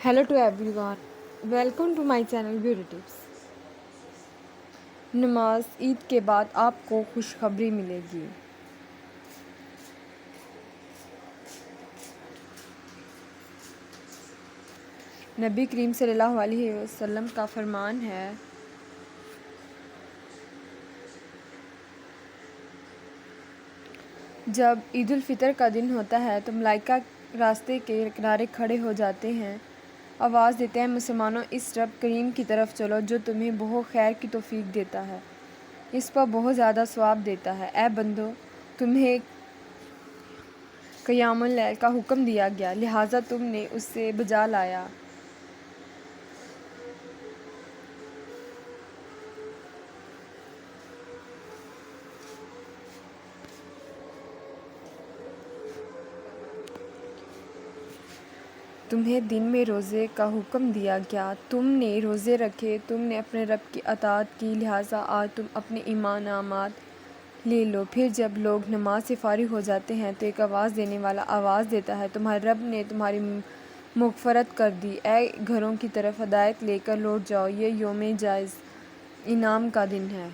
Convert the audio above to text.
Hello to everyone. Welcome to my channel Beauty Tips. نماز عید کے بعد آپ کو خوشخبری ملے گی. نبی کریم صلی اللہ علیہ وسلم کا فرمان ہے جب عید الفطر کا دن ہوتا ہے تو ملائکہ راستے کے کنارے کھڑے ہو جاتے ہیں، آواز دیتے ہیں مسلمانوں اس رب کریم کی طرف چلو جو تمہیں بہت خیر کی توفیق دیتا ہے، اس پر بہت زیادہ ثواب دیتا ہے. اے بندو، تمہیں قیام اللیل کا حکم دیا گیا، لہٰذا تم نے اسے بجا لایا. تمہیں دن میں روزے کا حکم دیا گیا، تم نے روزے رکھے، تم نے اپنے رب کی اطاعت کی، لہٰذا آج تم اپنے انعامات لے لو. پھر جب لوگ نماز سے فارغ ہو جاتے ہیں تو ایک آواز دینے والا آواز دیتا ہے، تمہارے رب نے تمہاری مغفرت کر دی، اے گھروں کی طرف ہدایت لے کر لوٹ جاؤ. یہ یوم جائز انعام کا دن ہے.